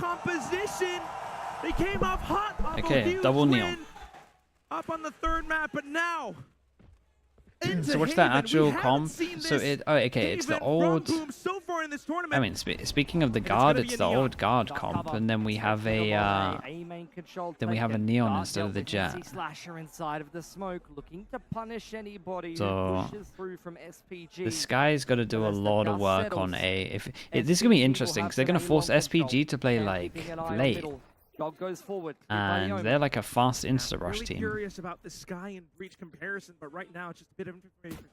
composition. They came off hot off Okay, a double huge neon. win up on the third map, but now into So what's that Haven. actual We haven't comp? seen So this it, oh, okay, it's the Haven old. from Boom so far in this tournament. I mean, speaking of the it's guard, gonna be it's a the neon. old guard comp, and then we have a neon instead of the jet. Slasher inside of the smoke, looking to punish anybody So, who pushes through from SPG. The Sky's got to do a as the lot of dust work on settles, A. This is gonna be SPG interesting will because they're have gonna some force A-long SPG control, to play and like keeping an eye on late, middle. Dog goes forward. and they're like a fast insta rush really team. curious about the Sky and Breach comparison, but right now it's just a bit of information.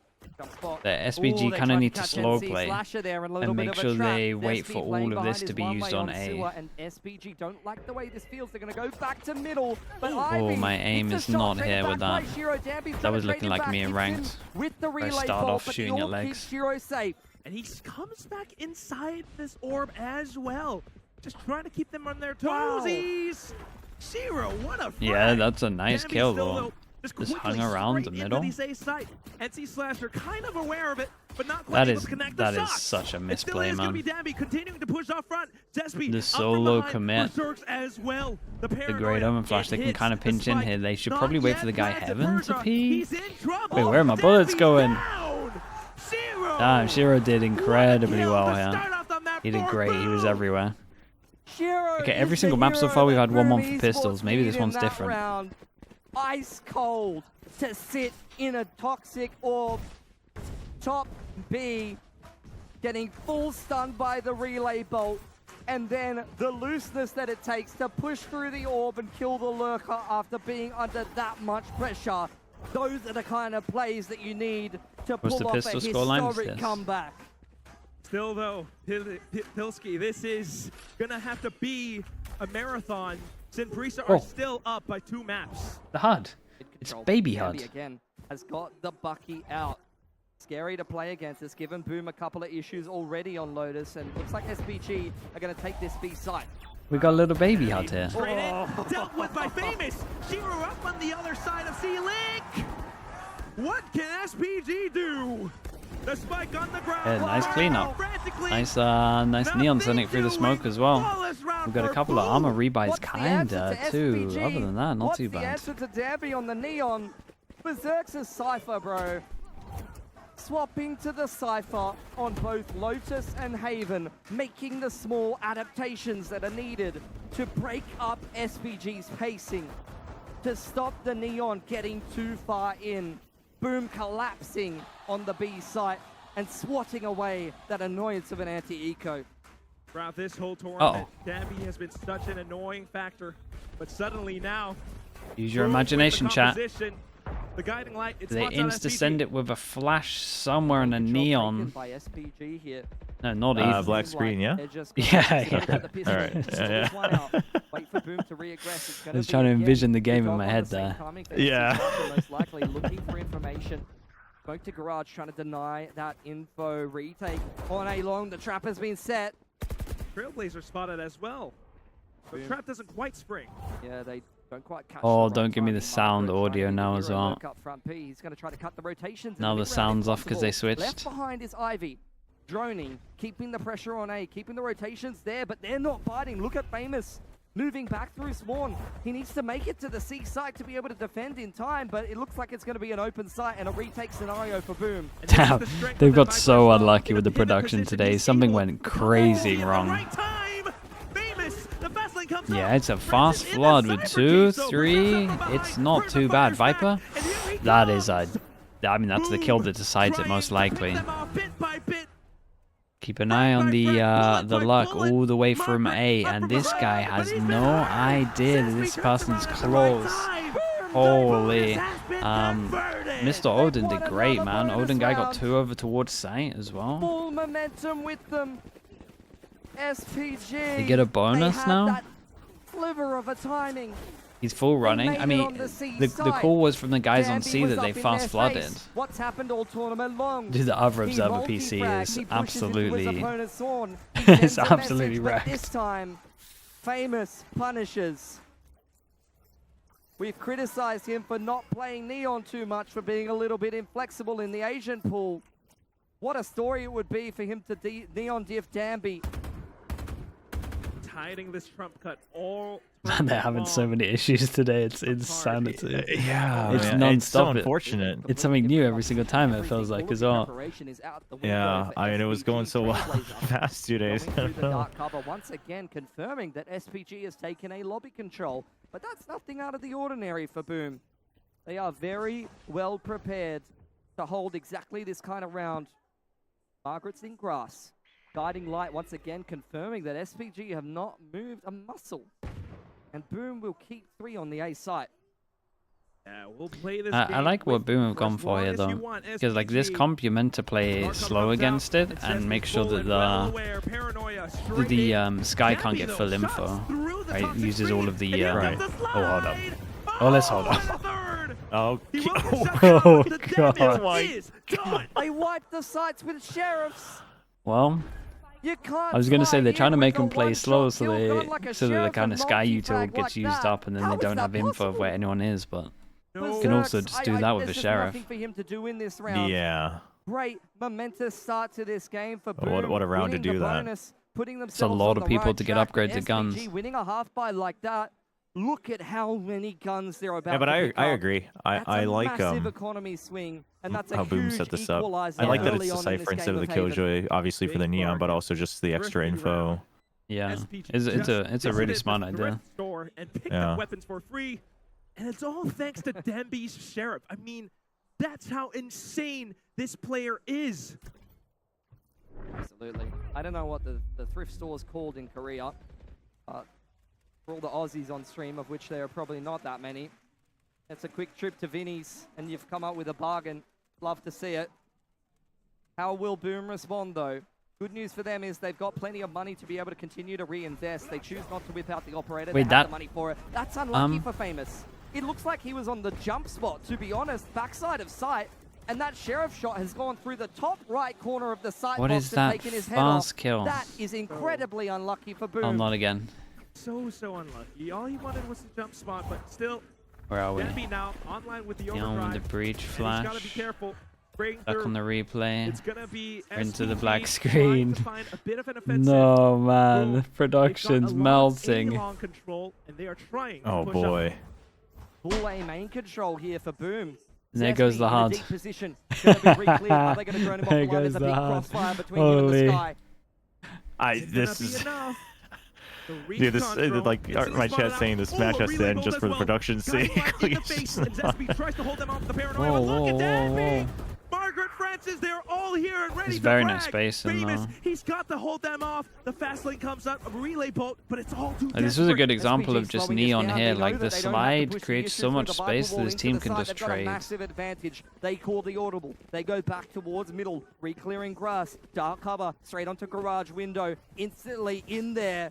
The SPG kind of need to slow play and make sure they wait for SP all of behind this to is be one used way on sewer, A. and SPG don't like the way this feels. They're going to go back to middle, but Oh, Ivy, my aim it's a is shot not traded here with back that. by Shiro. Danby's That trying was to looking trade like him me back. in It's ranked. with the I relay start vault, off but shooting the at orb legs. keeps Shiro safe. And he comes back inside this orb as well. Just trying to keep them on their toesies. Zero, what a Yeah, frag. that's a nice Damn, kill he's still, though. Just quickly hung around the straight middle. into the A site. NC Slasher kind of aware of it, but not quite That able is to connect that the is shots. such a It still misplay, is gonna man. be Danby continuing to push off front. Zespi The up from solo behind. commit. Berserks as well. The The paranoia, great omen flash, it they can hits kind of the pinch in spike. here. They should Not probably wait yet for the guy planted. Heaven to Persia, pee. He's in trouble. Wait, where are my bullets Danby's going? down. Zero. Damn, Shiro did incredibly What a well kill to here. start off the map He did for great. He was Boom. everywhere. Shiro Okay, every is single the map so hero far we've that had 1-1 Boom for pistols. Esports Maybe this needed one's in that different. round. Ice cold to sit in a toxic orb. Top B getting full stunned by the relay bolt, and then the looseness that it takes to push through the orb and kill the lurker after being under that much pressure. Those are the kind of plays that you need to What's pull the off a pistol scoreline? historic Yes. comeback. Still though, Pilski, this is gonna have to be a marathon. Sinbrisa are Oh. still up by 2 maps. The HUD. It's Control. baby Danby HUD. again has got the Bucky out. Scary to play against. It's given Boom a couple of issues already on Lotus, and looks like SPG are going to take this B site. We got a little baby HUD here. Straight in, dealt with by Famous. Shiro up on the other side of C-Link. What can SPG do? The spike on the ground. Yeah, nice cleanup. Frantically. Nice neon sending through the smoke as well. We've got a couple of armor rebuys What's the answer kinda to too. SPG? Other than that, not too What's the bad. answer to Danby on the neon? Berserk's a Cypher, bro. Swapping to the Cypher on both Lotus and Haven, making the small adaptations that are needed to break up SPG's pacing, to stop the neon getting too far in. Boom collapsing on the B site and swatting away that annoyance of an anti-eco. Throughout this whole tournament, Danby has been such an annoying factor, but suddenly now, Use your Boom with imagination, the chat. composition, the guiding light. It's They spots on insta SPG. send it with a flash somewhere in a Control neon. taken by SPG here. No, not even. Black screen, yeah? They're just Yeah, gonna yeah. put the pistol, Alright, pistol yeah, this one out. Wait for Boom to reaggress. It's gonna I was be trying to again envision the game the in dog my on head the same there. timing for Yeah. SPG, most likely looking for information. Spoke to Garage, trying to deny that info. Retake on A long. The trap has been set. Trailblazer spotted as well. The Boom. trap doesn't quite spring. Yeah, they don't quite catch. Oh, the don't right give me the timing. sound Marco trying to audio be the now as hero, well. look up front P. He's going to try to cut the rotations. in Now the mid-round if sound's off 'cause they possible. switched. Left behind is Ivy. Droning, keeping the pressure on A, keeping the rotations there, but they're not biting. Look at Famous moving back through Swan. He needs to make it to the C site to be able to defend in time, but it looks like it's going to be an open site and a retake scenario for Boom. And this is Damn, the strength they've of got that so Viper unlucky in with a the pivot production position. today. He's Something able went to crazy at the wrong. right time. Famous, the fast lane comes Yeah, up. it's a Francis fast in the flood with Cypher 2, team, so 3. Berserk from It's behind. not Berserk too bad. fires back, Viper, and here he that is comes. I mean, that's the kill that decides it Boom most trying to pick likely. them off bit by bit. Keep an eye on the luck all the way from A, and this guy has no idea that this person's close. Holy. Mr. Odin did great, man. Odin guy got 2 over towards site as well. Full momentum with them. SPG. They get a bonus they have now? That sliver of a timing. He's full running. made I it mean, on the C the side. call was from the guys on Danby C was that they up in fast their flooded. face. What's happened all tournament long? Dude, the other He observer PC multi-frags, is he pushes into his absolutely opponent's zone. He it's sends a absolutely message, but wrecked. this time, Famous punishes. We've criticized him for not playing Neon too much, for being a little bit inflexible in the Asian pool. What a story it would be for him to Neon diff Danby. hiding this trump cut all. Man, they're having so many issues today. It's insanity. Yeah, It's man, non-stop. it's so unfortunate. It's something new every single time, it feels like, as well. Yeah, I mean, it was going so well the past 2 days. Going through the dark cover once again, confirming that SPG has taken a lobby control. But that's nothing out of the ordinary for Boom. They are very well prepared to hold exactly this kind of round. Margaret's in grass. Guiding light once again, confirming that SPG have not moved a muscle. And Boom will keep 3 on the A site. Yeah, we'll play this I like what Boom have gone for here, though. Because, like, this comp, you're meant to play slow against it and make sure that the Sky can't get full info. Right? It uses all of the... Right. Oh, hold up. Oh, let's hold up. Oh, Oh, God. They wiped the sites with sheriffs. Well, You can't I was going to say fly they're trying to in make with them a play slow one-shot so kill gun like a that the sheriff kind of and Sky util multi-frag gets like used that. up and then How they is don't that have info of possible? where anyone is, but... No. can also Berserks, just do that with there's the just sheriff. nothing for him to do in this round. yeah. Great momentous start to this game for What- Boom. what a round to winning do the that. bonus, putting It's a themselves lot on of the people right to get track, upgrades but to guns. SPG winning a half by like that. Look at how many guns they're about Yeah, but to I pick up. agree. That's I a like massive economy swing, and that's how a Boom huge set this up. equalizer I like that early it's the on in this Cypher instead game of the Haven. Killjoy, obviously for the Big Neon, but bargain. also just the extra Thrifty info. round. Yeah, SPG it's a just really visited smart the idea. thrift store and picked Yeah. up weapons for free, and it's all thanks to Demby's Sheriff. I mean, that's how insane this player is. Absolutely. I don't know what the thrift store is called in Korea. For all the Aussies on stream, of which there are probably not that many, it's a quick trip to Vinny's, and you've come up with a bargain. Love to see it. How will Boom respond, though? Good news for them is they've got plenty of money to be able to continue to reinvest. They choose not to whip out the operator. Wait, they have that- the money for it. That's unlucky for Famous. It looks like he was on the jump spot, to be honest, backside of sight. And that sheriff shot has gone through the top right corner of the sight What box is and that taken his head off. fast kill? That is incredibly unlucky for Boom. Oh, not again. So unlucky. All he wanted was the jump spot, but still, Where are we? Demby now online with the Down overdrive. with the breach and he's got to be flash. careful. Breaking Back through. on the replay. It's gonna be Into the SPG black trying screen. to find a bit of an offensive. No, man. Boom. Production's They've got a lot of melting. A-long control, and they are trying to Oh push boy. Full A main control here for Boom. And there goes Zesty the in a HUD. deep position. Gonna be re-cleared. Are they gonna drone him off There the line? There's goes a the big HUD. crossfire between him and Holy. the sky. This is... Dude, this like my chat saying this match has to end just for the production sake. Whoa, whoa, whoa, whoa. Margaret Francis, they're all here and ready It's to very frag. nice spacing, Famous, though. he's got to hold them off. The fast lane comes up, a relay bolt, but it's all too This was a good desperate. example of SPG just slowing us Neon down. here. They Like, know the that they don't have to slide push the creates issue so through much the space Bible that wall this into team the can side. just They've got a trade. massive advantage. They call the audible. They go back towards middle, re-clearing grass, dark cover, straight onto garage window, instantly in there.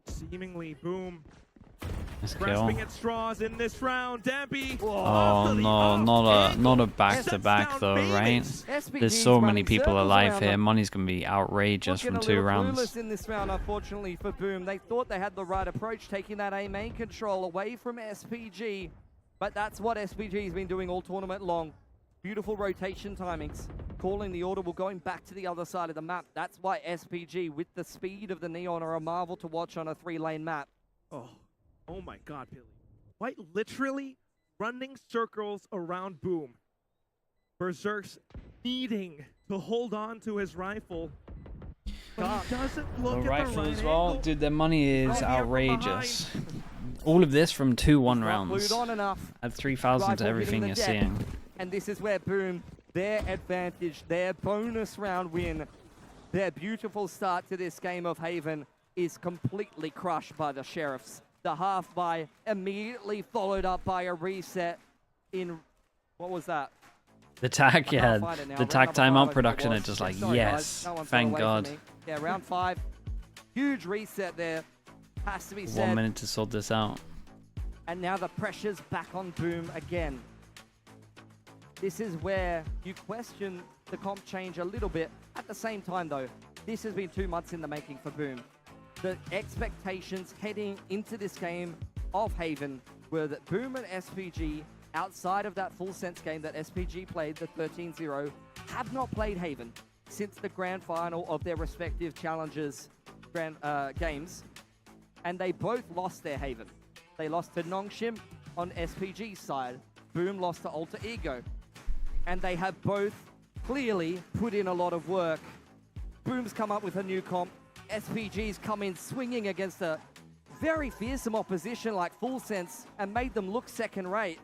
Seemingly, Boom. Let's kill. Grasping at straws in this round. Demby. Oh no, not a back-to-back though, right? There's so many people alive here. Money's gonna be outrageous Looking from a 2 little rounds. clueless in this round, unfortunately for Boom. They thought they had the right approach, taking that A main control away from SPG. But that's what SPG's been doing all tournament long. Beautiful rotation timings. Calling the audible, going back to the other side of the map. That's why SPG, with the speed of the Neon, are a marvel to watch on a 3-lane map. Oh my God, Billy. Quite literally running circles around Boom. Berserk's needing to hold on to his rifle. But he doesn't look The at rifle the right as well. angle. Dude, their money is Right here from outrageous. All of this from 2-1 Not rounds. glued on enough. Add 3,000 to Rifle everything hitting you're the deck. seeing. And this is where Boom, their advantage, their bonus round win, their beautiful start to this game of Haven is completely crushed by the Sheriffs. The half buy immediately followed up by a reset in, what was that? The tag, yeah. Can't find it now. The Round tag number 5, I timeout think production it are was. just Yeah, like, sorry, yes, guys. That one fell thank away God. from me. Yeah, round 5. Huge reset there. Has to be 1 said. minute to sort this out. And now the pressure's back on Boom again. This is where you question the comp change a little bit. At the same time, though, this has been 2 months in the making for Boom. The expectations heading into this game of Haven were that Boom and SPG, outside of that full sense game that SPG played, the 13-0, have not played Haven since the grand final of their respective challenges games, and they both lost their Haven. They lost to Nongshim on SPG's side. Boom lost to Alter Ego. And they have both clearly put in a lot of work. Boom's come up with a new comp. SPG's come in swinging against a very fearsome opposition like Full Sense and made them look second rate.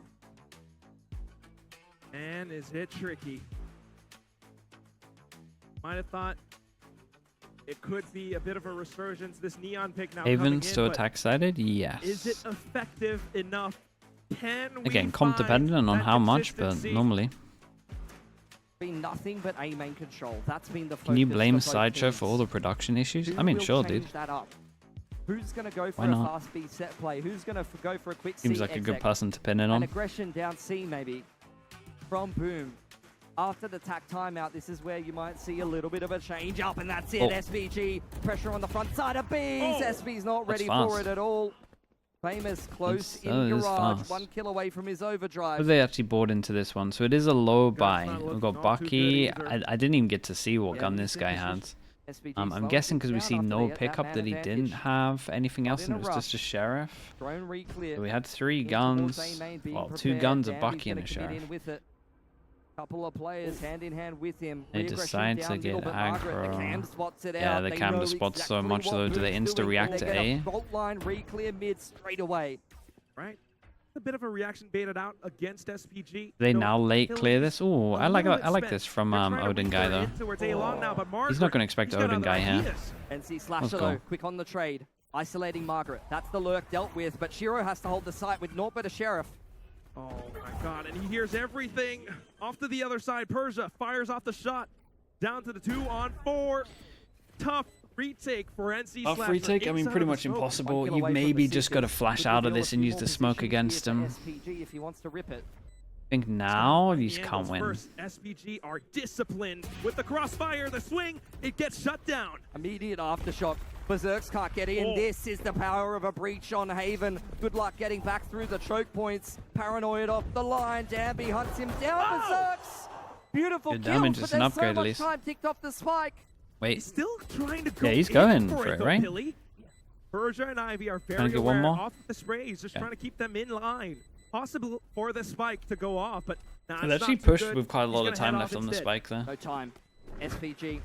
And is it tricky? Might have thought it could be a bit of a resurgence. This Neon pick now coming Haven in, still but attack sided? Yes. is it effective enough? Can we Again, comp find dependent on that how much, but consistency? normally. Been nothing but A main control. That's been the focus. Can you blame for both Sideshow teams. for all the production issues? Who I mean, will sure, dude. change that up? Who's going to go for Why a not? fast B set play? Who's going to go for a quick Seems C like a good exec? person to pin it An on. aggression down C maybe from Boom. After the tack timeout, this is where you might see a little bit of a change up, and that's it. Oh. SPG pressure on the front side of B's. Oh. SP's not That's ready for fast. it at all. Famous close That in is garage, fast. 1 kill away from his But overdrive. they actually bought into this one, so it is a low buy. not We've looking got all too Bucky. good either. I didn't even get to see what Yeah, gun he's this in guy position. had. SPG I'm slowing guessing things because we down see after no they get pickup man that he didn't advantage. have anything Not else, in and a it was just a rush. sheriff. Drone re-clear. So we had 3 In towards guns. A main, being Well, 2 prepared. guns, a Danby's Bucky, and a gonna commit sheriff. in with it. Couple of players hand in hand with him. They Re-aggression decide to down middle, get but Margaret, the aggro. cam spots it Yeah, out. the They cam know spots so exactly much, what though. Do they Boom's insta-react doing. to They get A? a fault line re-clear mid straight away. Right? A bit of a reaction baited out against SPG. They No, now late Philly clear is this. Ooh, a I like little bit this spent. from They're trying to Odin reach guy their though. in towards A-Long now, but He's not Margaret, going to expect he's got Odin other guy here. ideas. NC Slasher Let's though, go. quick on the trade. Isolating Margaret. That's the lurk dealt with, but Shiro has to hold the site with naught but a sheriff. Oh my god, and he hears everything. Off to the other side, Persia fires off the shot. Down to the 2-on-4. Tough retake for NC Off Slasher. retake, I mean, Inside pretty of the much smoke. impossible. 1 kill You away from maybe the just got to Seekers. flash Could out of reveal a this few and use more the smoke positions against here for him. SPG if he wants to rip it. I think now you just The can't angles win. First, SPG are disciplined. With the crossfire, the swing, it gets shut down. Immediate aftershock. Berserks can't get in. Oh. This is the power of a breach on Haven. Good luck getting back through the choke points. Paranoid off the line. Danby hunts him down. Oh. Berserks! Beautiful Good kill, damage, but it's an there's upgrade so at much least. time ticked off the spike. Wait, He's still trying to go Yeah, he's in going for for it, though, right? Billy. Persia and Ivy are Trying very to get one aware more? off the spray. He's just Yeah. trying to keep them in line. Possible for the spike to go off, but nah, they've it's actually not too pushed good. with quite a He's lot of gonna time head left off on the instead. spike there. No time. SPG.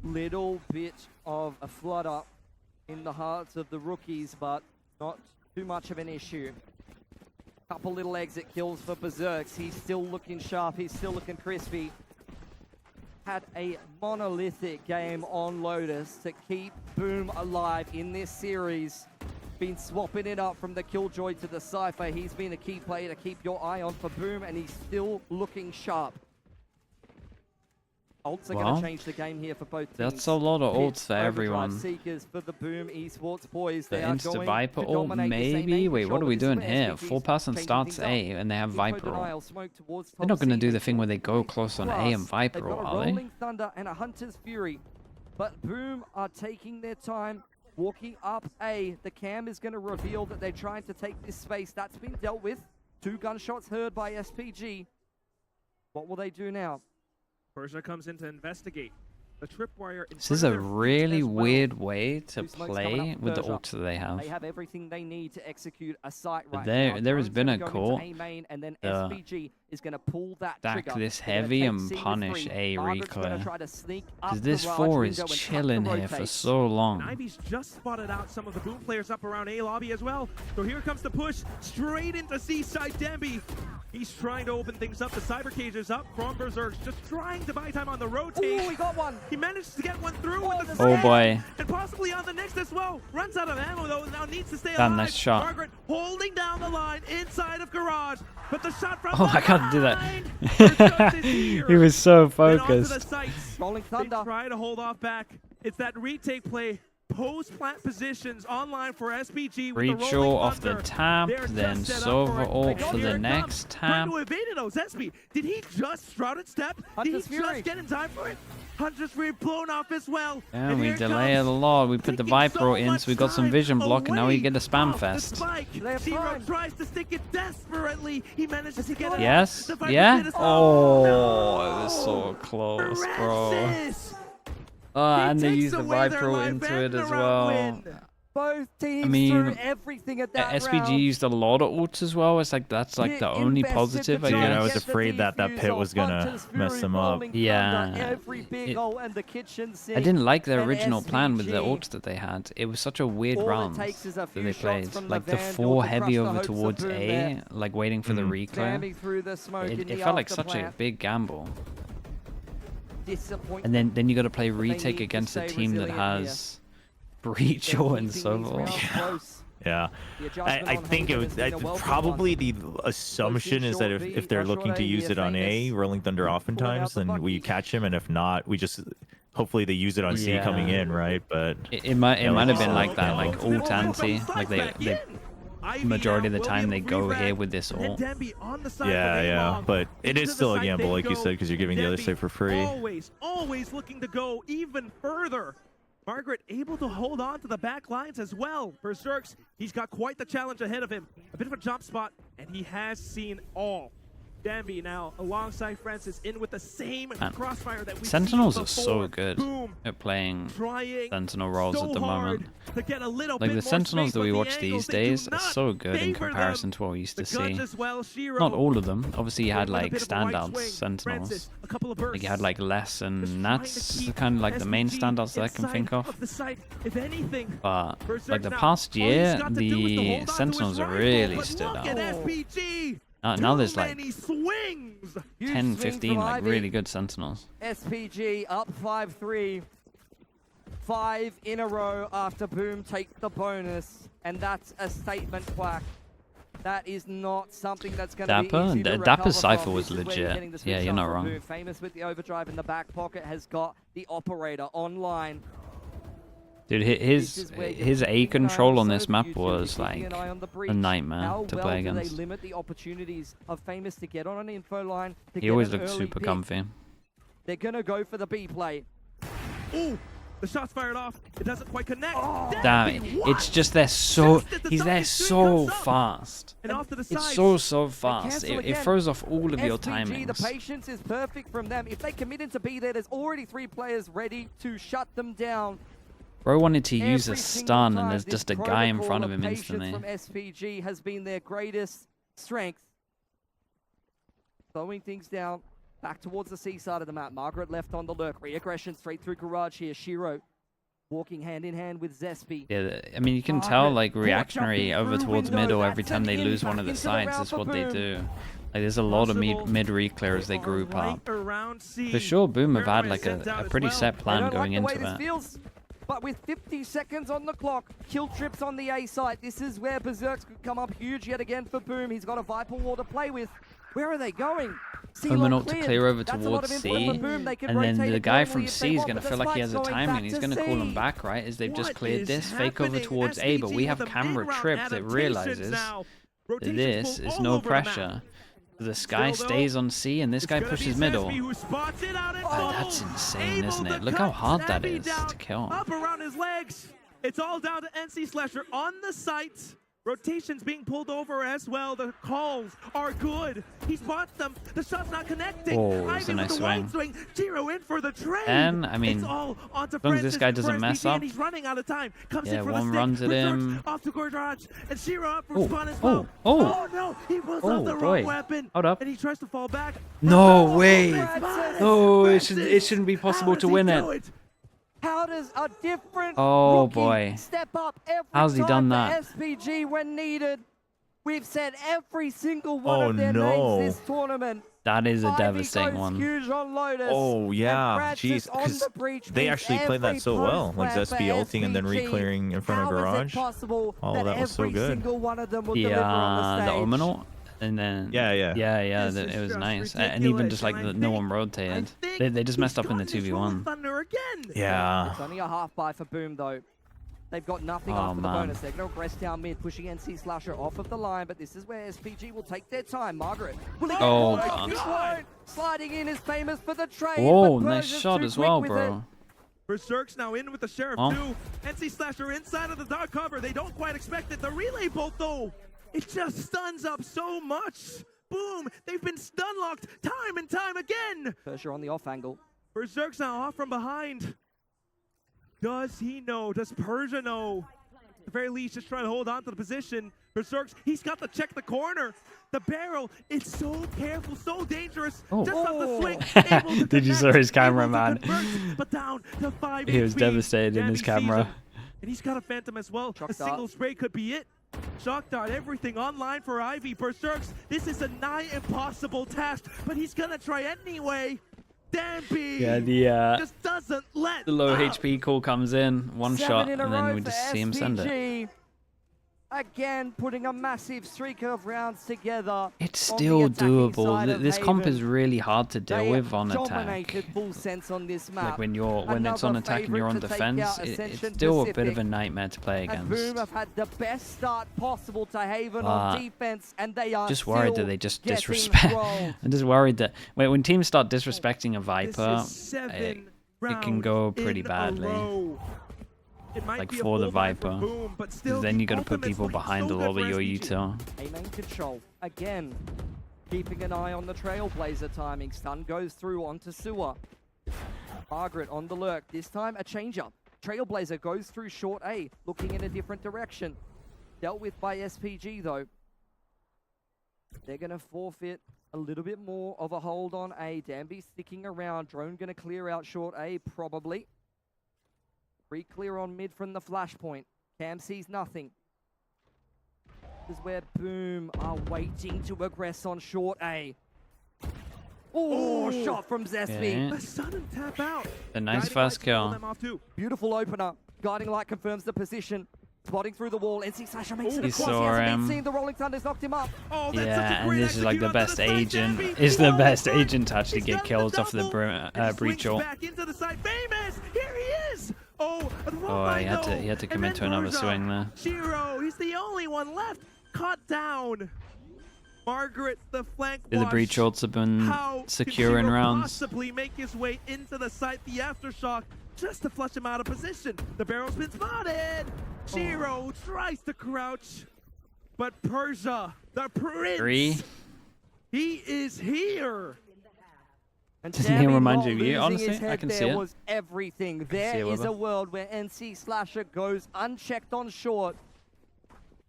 Little bit of a flutter in the hearts of the rookies, but not too much of an issue. Couple little exit kills for Berserks. He's still looking sharp. He's still looking crispy. Had a monolithic game on Lotus to keep Boom alive in this series. Been swapping it up from the Killjoy to the Cypher. He's been a key player to keep your eye on for Boom, and he's still looking sharp. Ults are going Well, to change the game here for both teams. That's a lot of ults Pits, for overdrive everyone. Seekers for the Boom Esports boys. The They are Insta going Viper to ult, dominate this maybe? A-main Wait, what control, are we but this is doing where here? SPG's Full person changing starts things up. A, and they have Info Viper ult. denial, smoke towards They're top not going to C. do They the thing where they go pull close on A plus. and Viper They've got ult, a are they? Rolling Thunder and a Hunter's Fury. But Boom are taking their time, walking up A. The cam is going to reveal that they're trying to take this space. That's been dealt with. 2 gunshots heard by SPG. What will they do now? Persia comes in to investigate. The tripwire in This is front a of their feet really as well. weird way to Two smokes coming play up from with the Persia. ults that they have. They have everything they need to execute a site But right there- now. there has Drone's been gonna a go into call A main, and then to SPG is going to pull that stack trigger. this They're gonna heavy take and C with punish 3. A Margaret's gonna reclear. try to sneak up Because the this garage 4 is window and cut the chilling here for rotate. so long. Ivy's just spotted out some of the Boom players up around A lobby as well. So here comes the push straight into Seaside Demby. He's trying to open things up. The cyber cage is up from Berserk, just trying to buy time on the rotate. Ooh, we got one. He managed to get one through with the Oh slam, boy. and possibly on the next as well. Runs out of ammo though, now needs to stay Damn, alive. nice shot. Margaret holding down the line inside of garage, but the shot from Oh, I can't do that. Berserk is here. He was so Then onto the focused. sights. Rolling They Thunder. try to hold off back. It's that retake play. Post-plant positions online for SPG with the Breach rolling off the thunder. tap, They're then just set up Sova for it. ult Oh, for here the it next comes. Trying tap. to evade it though. Zespi, did he just shrouded step? Did Hunter's he Fury. just get in time for it? Hunter's Fury blown off as well. Yeah, we here it delay it comes. a lot. We put the Taking Viper so ult in, much so we got some time vision block, and now we away get a spam off fest. The spike. They have Zero time. tries to stick it desperately. He manages to get it. Yes? The Viper Yeah? hit is- Oh, no. it was so close, bro. Francis! And they takes use the away their Vipro life into and it as the round well. win. Both teams I mean, threw everything at that SPG round. used a lot of ults as well. It's like that's like the only positive, I Dude, I was guess. afraid that pit was gonna mess them up. Yeah. I didn't like their original plan with the ults that they had. It was such a weird round that they played. Like the 4 heavy over towards A, like waiting for the reclear. It felt like such a big gamble. And then you got to play retake against a team that has breach ult and so forth. Yeah, I think it was probably the assumption is that if they're looking to use it on A, Rolling Thunder oftentimes, then we catch him, and if not, we just hopefully they use it on C coming in, right? But it might have been like that, like ult anti, like they majority of the time they go here with this ult. Yeah, but it is still a gamble, like you said, because you're giving the other side for free. Always looking to go even further. Margaret able to hold on to the back lines as well. Berserks, he's got quite the challenge ahead of him. A bit of a jump spot, and he has seen all. Danby now alongside Francis in with the same crossfire that we Sentinels seen are so good at playing Sentinel roles at the moment. Like the Sentinels that we watch these days are so good in comparison to what we used to see. Not all of them. Obviously you had like standouts Sentinels. Like you had like Les and Nats, kind of like the main standouts that I can think of. But like the past year, the Sentinels have really stood out. Now there's like 10, 15 like really good Sentinels. SPG up 5-3. 5 in a row after Boom take the bonus. And that's a statement, Quack. That is not something that's going to be easy to Dapper's Cypher from. was legit. Yeah, you're not wrong. Boom, famous with the overdrive in the back pocket, has got the operator online. Dude, his A control on this map was like a nightmare to play against. They limit the opportunities of Famous to get on an info line. He always looked super comfy. They're gonna go for the B play. Ooh, the shot's fired off. It doesn't quite connect. Damn it! It's just he's there so fast. It's so fast. It throws off all of your timings. The patience is perfect from them. If they commit into B there, there's already 3 players ready to shut them down. Bro wanted to use a stun, and there's just a guy in front of him instantly. From SPG has been their greatest strength. Slowing things down, back towards the C side of the map. Margaret left on the lurk. Re-aggression straight through garage here. Shiro walking hand in hand with Zespi. Yeah, I mean, you can tell, like, reactionary over towards middle every time they lose one of the sides is what they do. Like, there's a lot of mid re-clear as they group up. For sure, Boom have had, like, a pretty set plan going into it. But with 50 seconds on the clock, kill trips on the A site. This is where Berserks could come up huge yet again for Boom. He's got a Viper Wall to play with. Where are they going? Terminal to clear over towards C, and then the guy from C is going to feel like he has a timing. He's going to call him back, right, as they've just cleared this. Fake over towards A, but we have camera trip that realizes that this is no pressure. The Sky stays on C, and this guy pushes middle. That's insane, isn't it? Look how hard that is to kill. Up around his legs. It's all down to NC Slasher on the site. Rotations being pulled over as well. The calls are good. He spots them. The shot's not connecting. Oh, it's a nice swing. Giro in for the trade. And I mean, as long as this guy doesn't mess up. He's running out of time. Comes yeah, in for one the runs at him. Off to garage. And Shiro up from spawn as well. Oh no, he pulls out the wrong weapon. Hold up. And he tries to fall back. No way. No, it shouldn't be possible to win it. How does a different boy step up every How's he done that? SPG when needed? We've said every single one of their names this tournament. That is a devastating one. Oh yeah, jeez, because they actually played that so well, like Zespi ulting and then re-clearing in front of garage. Oh, that was so good. The Omen ult? And then yeah, it was nice, and even just like no one rotated. They just messed up in the 2v1. Yeah. It's only a half buy for Boom though. They've got nothing after the bonus. They're going to rest down mid, pushing NC Slasher off of the line, but this is where SPG will take their time. Margaret. God. Sliding in is famous for the trade. Whoa, nice shot as well, bro. Berserk's now in with the Sheriff too. NC Slasher inside of the dark cover. They don't quite expect it. The relay bolt though. It just stuns up so much. Boom! They've been stun locked time and time again. Pressure on the off angle. Berserk's now off from behind. Does he know? Does Persia know? At the very least, just trying to hold on to the position. Berserks, he's got to check the corner. The barrel, it's so careful, so dangerous. Oh. Just off the swing, able to Did you connect, see his camera, able to man? convert, but down to 5 He was HP. devastated in Damn, his he sees camera. him. And he's got a Phantom as well. Shock A single dart. spray could be it. Shock dart, everything online for Ivy. Berserks, this is a nigh impossible task, but he's gonna try anyway. Danby Yeah, the just doesn't let low up. HP call comes in, one 7 shot, in a and then row we for just see him send it. SPG. Again, putting a massive streak of rounds together. It's on the still attacking doable. side of This comp Haven. is really hard to deal They with on dominated attack. full sense on this map. Like when it's on Another attack and you're on favourite to take defense, out it's Ascension still a bit of Pacific. a nightmare to play And Boom against. have had the best start possible to Haven But on defense, and they are Just worried that still they just getting disrespect. rolled. I'm just worried that when teams start disrespecting a This Viper, is 7 it rounds can go pretty in a badly. row. It might like be a for the full buy for Viper, Boom, but still then the you got to put ultimate's people looking behind so a good lot of for your SPG. util. A main control again, keeping an eye on the Trailblazer timing. Stun goes through onto Sewer. Margaret on the lurk. This time a change-up. Trailblazer goes through short A, looking in a different direction. Dealt with by SPG though. They're gonna forfeit a little bit more of a hold on A. Danby sticking around. Drone gonna clear out short A probably. Re-clear on mid from the flashpoint. Cam sees nothing. This is where Boom are waiting to aggress on short A. Oh, Ooh. shot from Zespi. Yeah. A sudden tap out. A nice Guiding fast lights will pull kill. them off too. Beautiful opener. Guiding light confirms the position. Spotting through the wall. NC Slasher makes it He across. saw He hasn't him. been seen. The Rolling Thunder's knocked him up. Oh, that's such a Yeah, and great this is like the execute onto best side, agent. Danby. Is the Oh, best but agent to actually he's get done kills off the double. And he swings breach ult. back into the side. Famous. Here he is. Oh, Oh, he had to commit to another swing there. Shiro, he's the only one left. Caught down. Margaret, the flank The wash. breach ults have been How secure could in Shiro rounds. possibly make his way into the site, the aftershock, just to flush him out of position? The barrel's been spotted. Shiro tries to crouch, but Persia, the prince, 3. he is here. And Doesn't he Danby remind not you of you? losing Honestly, his I head can there see it. was everything. see There it is with a her. world where NC Slasher goes unchecked on short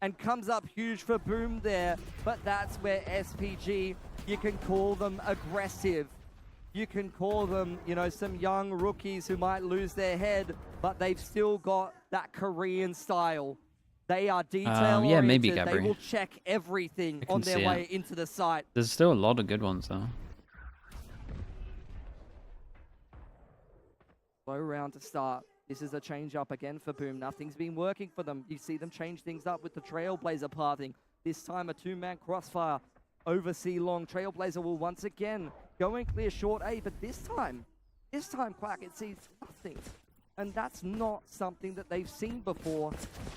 and comes up huge for Boom there. But that's where SPG, you can call them aggressive. You can call them, you know, some young rookies who might lose their head, but they've still got that Korean style. They are detail yeah, maybe oriented. They Gabri. will check everything I can on their see it. way into the site. There's still a lot of good ones though. Slow round to start. This is a change up again for Boom. Nothing's been working for them. You see them change things up with the Trailblazer pathing. This time a 2-man crossfire over C long. Trailblazer will once again go and clear short A, but this time Quack, it sees nothing. And that's not something that they've seen before.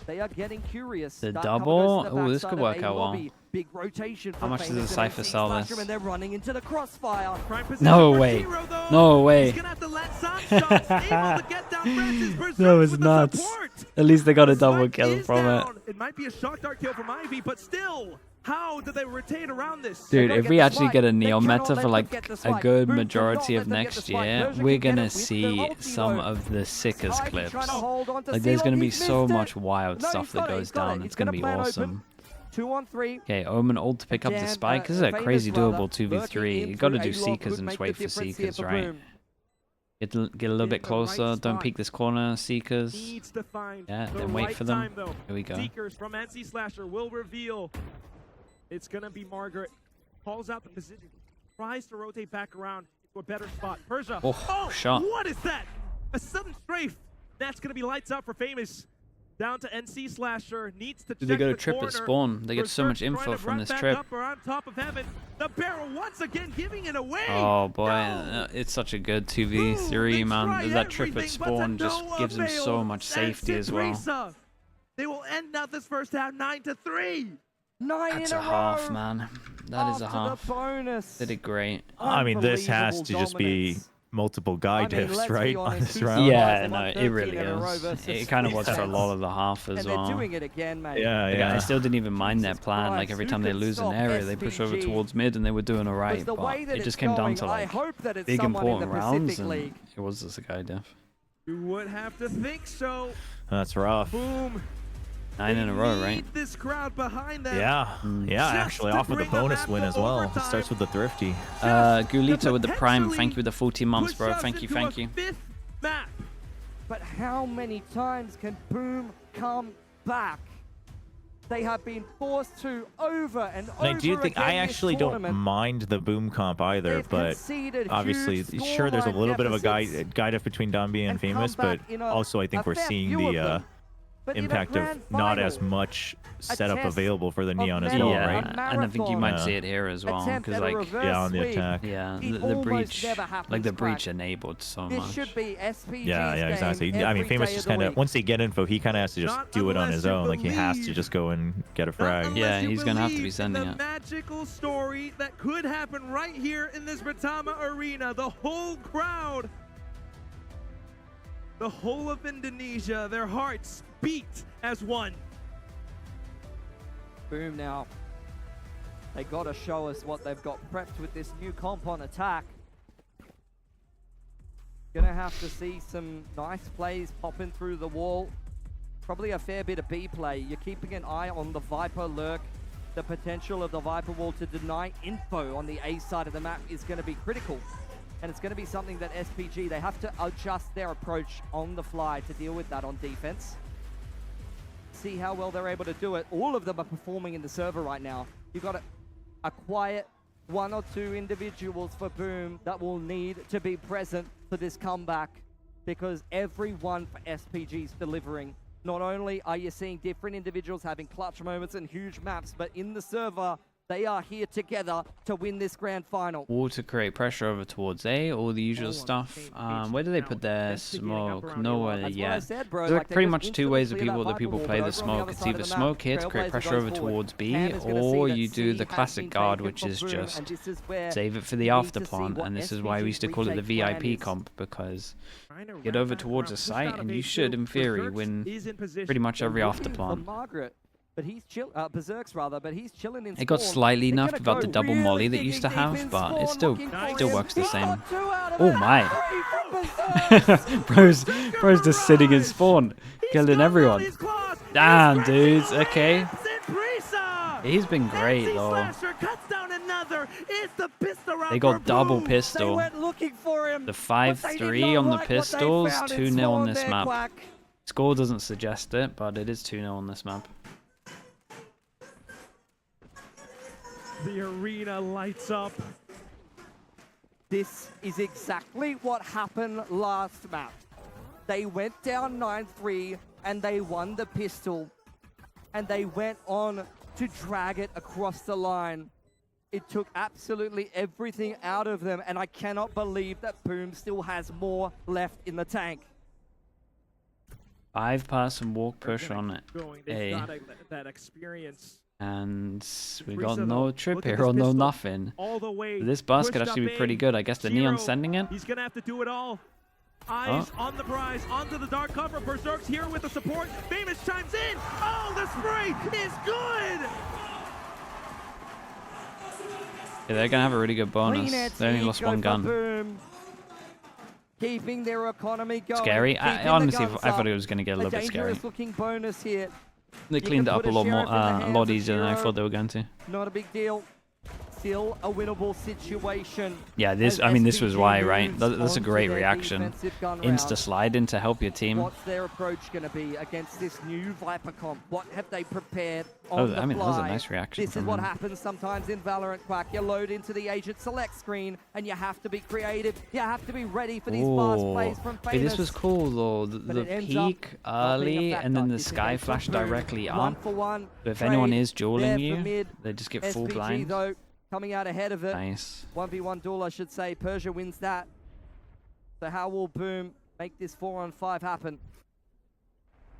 They are getting curious. The Dark cover double? goes to the Ooh, this backside could of work A out well. lobby. Big rotation How for much does Famous the and Cypher NC sell Slasher, this? and they're running into the crossfire. Prime position No for way. Shiro, though. No way. He's gonna have to let some shots. Able to get down Francis. Berserk That was with the nuts. support. At least they got a The double snipe kill is from it. down. It might be a shock dart kill from Ivy, but still, how did they rotate around this? Dude, gotta if get we the actually spike. get a They Neo cannot meta let for them like get the a spike. good Boom majority cannot of let them get next the spike. year, Persia we're can get gonna it with the see ulti some though. of the sickest Ivy clips. trying to hold on to Like there's C-Long. gonna be He's so missed it. much wild No, stuff he's that got it, goes he's got down. it. It's He's gonna be plan open. awesome. 2-on-3. Okay, Omen ult to pick up the Again, spike. This is a Famous crazy brother doable 2v3. lurking You in gotta through do A-Lock Seekers would and make just wait the for difference here Seekers, for right? Boom. Get a little In bit the right closer. Don't spot. peek this corner, Seekers. Needs to find Yeah, the then wait right for them. time, though. Here we go. Seekers from NC Slasher will reveal. It's gonna be Margaret. Calls out the position. Tries to rotate back around to a better spot. Persia. Oh, shot. What is that? A sudden strafe. That's gonna be lights out for Famous. Down to NC Slasher. Needs to check They got a the trip corner. at spawn. They get so much Berserk trying info to from run this back trip. Up or on top of heaven. The barrel once again giving it away. Oh boy, No. it's such a good Boom, 2v3, they man. try That trip at everything, but to spawn just no gives them so avail. much And safety as well. Ciprisa, they will end out this first half 9-3. 9 That's in a a half, row. man. That is a After half. The bonus. They did great. I mean, this has to just be Dominance. multiple guy I mean, diffs, let's be right, on honest, this who's round? Yeah, They no, won it 13 really in a row is. versus It kind of was for a Success. lot of the half as And they're well. doing it again, mate. Yeah, Like, yeah. I still didn't even mind their Jesus plan. Like Christ, every who time they can lose an stop area, they push over SPG? towards mid, and they were doing alright. Because the But way that it it's just came down going, to I like hope that it's big someone in important the rounds, Pacific and League. it was just a guy diff. You would have to think so. That's rough. Boom. 9 in a row, They right? need this crowd behind them. Yeah, yeah, Just actually to off with a bring bonus them win to as well. It overtime. starts with the thrifty. Gulito with the prime. Thank you with the 14 months, Push bro. us Thank you, into thank a you. 5th map. But how many times can Boom come back? They have been forced to over and over And I do think again I this actually don't tournament. mind the boom comp either, They've but conceded obviously, huge sure, there's a scoreline little bit of a deficits guide up between Dombi and and come Famous, but back in also I think a we're fair seeing few of the them. But in a impact of grand not as final, much setup test available for the of Neon as medal, well, Yeah, right? a and I think you might marathon see it here as well, attempt because at a like, reverse Yeah, on the sweep. attack. yeah, It the almost breach, never like happens, the breach Crack. enabled so This much. should be SPG's Yeah, game exactly. I every mean, Famous day just of the kind of, week. once they get info, he kind of has to just Not do it on unless his you own. Like, he has to believe. just go and get a Not frag. unless Yeah, you he's gonna have to be believe sending in the it. magical story that could happen right here in this Britama arena. The whole crowd, the whole of Indonesia, their hearts beat as one. Boom now. They got to show us what they've got prepped with this new comp on attack. Gonna have to see some nice plays popping through the wall. Probably a fair bit of B play. You're keeping an eye on the Viper lurk. The potential of the Viper wall to deny info on the A side of the map is going to be critical. And it's going to be something that SPG, they have to adjust their approach on the fly to deal with that on defense. See how well they're able to do it. All of them are performing in the server right now. You've got a quiet 1 or 2 individuals for Boom that will need to be present for this comeback, because everyone for SPG is delivering. Not only are you seeing different individuals having clutch moments and huge maps, but in the server, they are here together to win this grand final. Or to create pressure over towards A, all the usual All on the stuff. same page Where do they now. put their Investigating up smoke? around Nowhere A1. That's what I yet. said, bro. There's Like, like they pretty just much two instantly ways that clear people Viper wall, play but the over on smoke. other It's side either of the map, smoke hits, create Trailblazer pressure goes over forward. towards B, Cam is gonna see or that you do C the has classic been guard, taken which from is Boom, just and this is where save it for we the need after to see plant, what and this is why we used to call it the SPG's retake VIP plan is. comp, because Trying to get wrap over back towards around, a pushed site out of and you A2. should, in theory, Berserks win is in position. pretty much every They're after looking for plant. Margaret, but he's chill. Berserks rather, but he's chilling in. It got spawn. slightly They're nerfed gonna about the go double really molly that digging used to deep have, in but spawn, it still looking for still him. works the He's same. got 2 out of Oh it. my. Three from Berserks. bro's just sitting in spawn, He's killing got him on everyone. his claws. Damn, He's dudes. grabbing Okay. lips and Prisa. He's been great MC though. Slasher cuts down another. It's the pistol round They got for double Boom. They pistol. went looking for him. The but they 5-3 did not on the like what they pistols, found in 2-0 on spawn this there, map. Quack. Score doesn't suggest it, but it is 2-0 on this map. The arena lights up. This is exactly what happened last map. They went down 9-3 and they won the pistol, and they went on to drag it across the line. It took absolutely everything out of them, and I cannot believe that Boom still has more left in the tank. 5-person walk push They're on gonna it. keep going. They've A. got that experience And we Prisa, got though, no trip look at here this or no pistol. nothing. all the way. This bus could pushed actually up be pretty A. good. I guess the Neon's sending it. He's gonna have to do it all. Eyes on the prize, onto the dark cover. Berserk's here with the support. Famous chimes in. Oh, the spray is good. Yeah, they're gonna have a really good bonus. Clean They only lost go one for gun. Boom. Keeping their economy going. Scary. I keeping the honestly, guns I thought up. it was gonna get a little bit scary. dangerous looking bonus here. They You cleaned it can up put a a lot more, sheriff in the a hands lot of easier than I Zero. thought they were going to. Not a big deal. Still a winnable situation. Yeah, this. as I mean, this was SPG why, right? moves That's a onto great their reaction. defensive gun Insta round. slide in to help your team. What's their approach going to be against this new Viper comp? What have they prepared on Oh, the I mean, that was a fly? nice reaction This is from what them. happens sometimes in Valorant, Quack. You load into the agent select screen, and you have to be creative. You have to be ready for these fast plays from Hey, this was Famous. cool though. The But it ends up peak not being a early factor. and then the This is sky a flash good move. directly 1 up. for 1. So if anyone Trade is dueling there for you, mid. they just get full SPG blind. though coming out ahead of it. Nice. 1v1 duel, I should say. Persia wins that. So how will Boom make this 4-on-5 happen?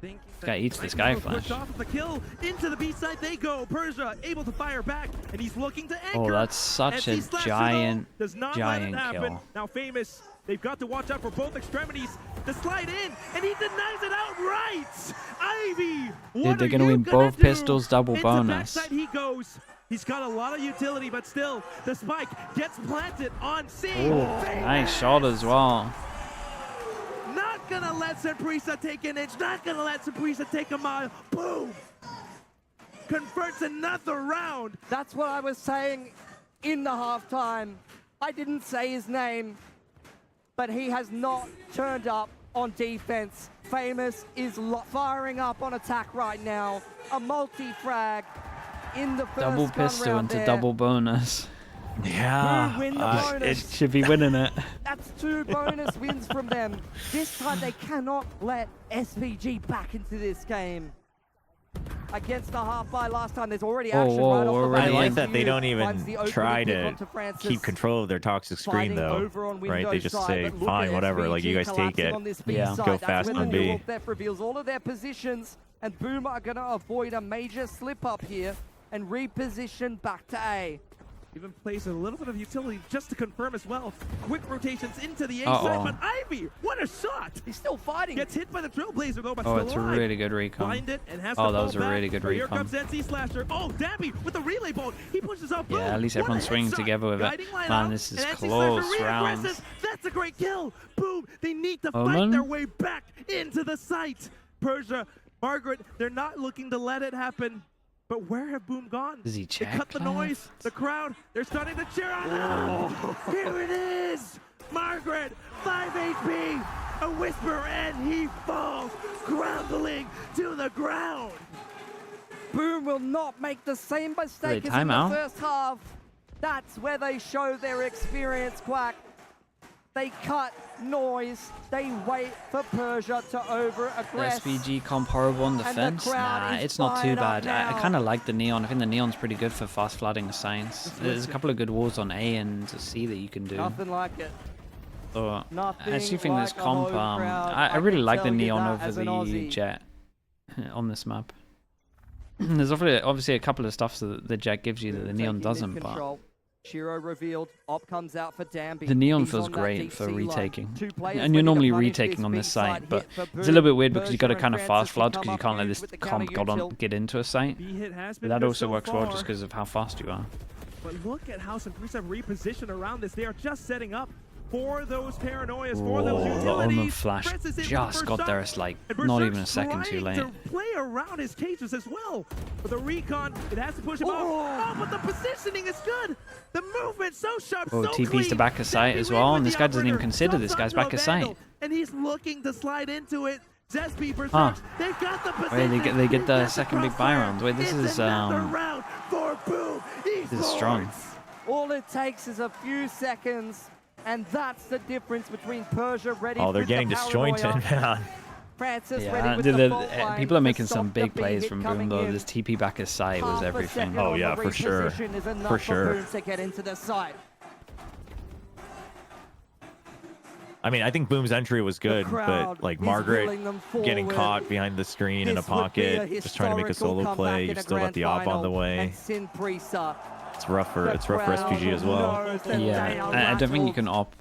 Thinking Guy that eats the might sky be able to push flash. off the kill into the B side. They go. Persia able to fire back, and he's looking to anchor. Oh, that's such a MC Slasher, though, giant, does not giant let it happen. kill. Now Famous, they've got to watch out for both extremities. The slide in, and he denies it outright. Ivy, what they're are gonna you win gonna both do? pistols, double Into bonus. backside he goes. He's got a lot of utility, but still, the spike gets planted on C. Oh, nice shot as well. Not Not gonna let Senprisa take an inch. Not gonna let Senprisa take a mile. Boom! Converts another round. That's what I was saying in the halftime. I didn't say his name, but he has not turned up on defense. Famous is firing up on attack right now. A multi-frag in the first Double gun pistol round into there. double bonus. Yeah. Who win the It bonus? should be winning it. That's 2 bonus wins from them. This time they cannot let SPG back into this game. Against the half by last time, there's already action whoa, right off the already bat. I in. like that they don't Finds the even opening try kick to onto Francis. keep control of their toxic screen, Fighting though. over on Right? They Windows just side, say, but look fine, at whatever, like, you SPG guys take collapsing it. on this B Yeah. side. Go That's fast when on the B. Wolf Theft reveals all of their positions, and Boom are going to avoid a major slip-up here and reposition back to A. Even plays a little bit of utility just to confirm as well. Quick rotations into the A Uh-oh. side, but Ivy, what a shot! He's still fighting. Gets hit by the Trailblazer though, but Oh, still it's a alive. really good recon. Blinded and has Oh, to that fall was a back, really good but Here recon. comes NC Slasher. Oh, Dabby with the relay bolt. He pushes out. Boom. Yeah, at least What a everyone's swinging headshot. together with it. Guiding line Man, up, this is and NC close Slasher rounds. reaggresses. That's a great kill. Boom. They need to Omen? fight their way back into the site. Persia, Margaret, they're not looking to let it happen. But where have Boom gone? Does he They check cut the noise. The crowd, they're starting to cheer on. Here it is. Margaret, 5 HP. A whisper, and he falls, groveling to the ground. Boom will not make the same mistake as in time the out? first half. That's where they show their experience, Quack. They cut noise. They wait for Persia to over-aggress. SPG comp horrible on the defense? crowd Nah, is it's not too fired up bad. I now. kind of like the Neon. I think the Neon's pretty good for fast flooding the signs. There's a couple of good walls on A and C that you can do. Nothing like it. So I Nothing actually think this like a comp, home crowd. I really can like the tell you Neon that over as an the Aussie. Jet on this map. There's obviously a couple of stuff that the Jet gives you that the Neon Taking doesn't, mid but control. Shiro revealed. Op comes out for Danby. the Neon He's feels on that great deep for sea line. retaking. 2 players And you're ready to normally punish retaking this on this big site, side but hit for it's a Boom. little bit weird because you got to Persia kind and of fast Francis flood can because you come can't up let huge this with the comp counter-util. get into a site. B-hit has been But that good also so works well far. just because of how fast you are. But look at how Senprisa have repositioned around this. They are just setting up for those paranoias, for those Whoa, the utilities. Omen flash Francis in for the just first got shot. there. It's like And not Berserk's even a second too late. trying to play around his cages as well. But the recon, it has to push him off. Oh, but the positioning is good. The movement so sharp, Oh, so TP's clean. to back of sight Zespi as ran well, with and this the guy doesn't even outrigger, consider this jumps guy's onto back a of sight. vandal, and he's looking to slide into it. Zespi, Berserk, Huh. they've got the Wait, position. they get the That's second big buy crossfire. round. Wait, this It's is another round for Boom this is strong. Esports. All it takes is a few seconds, and that's the difference between Persia ready Oh, they're with getting the disjointed, paranoia, man. Francis Yeah, ready with dude, the fault line people are to making stop some the big B plays hit from Boom coming though. in. This TP back his sight was Half a everything. second Oh, on yeah, the for sure. reposition is enough For sure. Boom to get into the site. I mean, I think Boom's entry was good, crowd but like is Margaret willing them getting forward. caught behind the screen in a This would be pocket, just trying to make a historical solo play. comeback You've in a still got grand the op on final, the way. and Senprisa, It's rough for the SPG crowd as well. knows that they Yeah, are I don't think you rattled. can op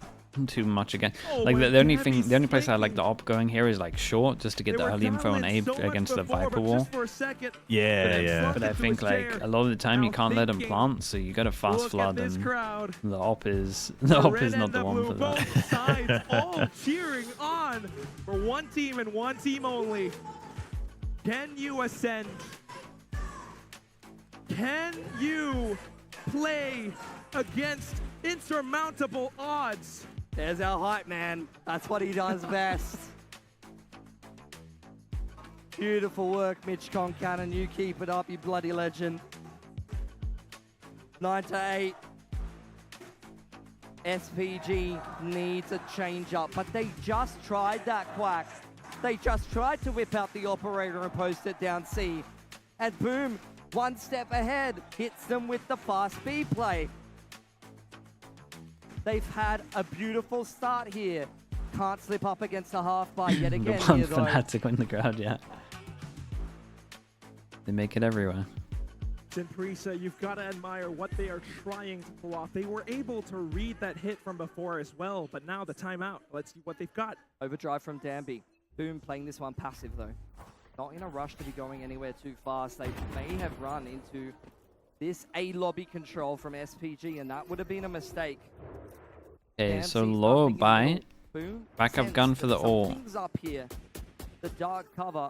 too much again. Oh, Like my the only God, thing, he's the only place I like the flanking. op going here is like short, just to get They the were early info on dialing A so much against the before, Viper but wall. just for a second, Yeah, yeah. But I into think his like chair. a lot of the time you Now can't let them thinking, plant, so you got to fast look flood, at this and crowd. the op is The not red the and the one blue, for that. both sides all cheering on for one team and one team only. Can you ascend? Can you play against insurmountable odds? There's our hype man. That's what he does best. Beautiful work, Mitch Concannon. You keep it up, you bloody legend. 9-8. SPG needs a change up, but they just tried that, Quack. They just tried to whip out the operator and post it down C. And Boom, one step ahead, hits them with the fast B play. They've had a beautiful start here. Can't slip up against the half bar yet The again one here, though. fanatic in the crowd, yeah. They make it everywhere. Senprisa, you've got to admire what they are trying to pull off. They were able to read that hit from before as well, but now the timeout. Let's see what they've got. Overdrive from Danby. Boom playing this one passive, though. Not in a rush to be going anywhere too fast. They may have run into this A lobby control from SPG, and that would have been a mistake. Okay, Damn, so sees low nothing in the buy. middle. Boom. Backup sense gun for that the ult. something's up here. The dark cover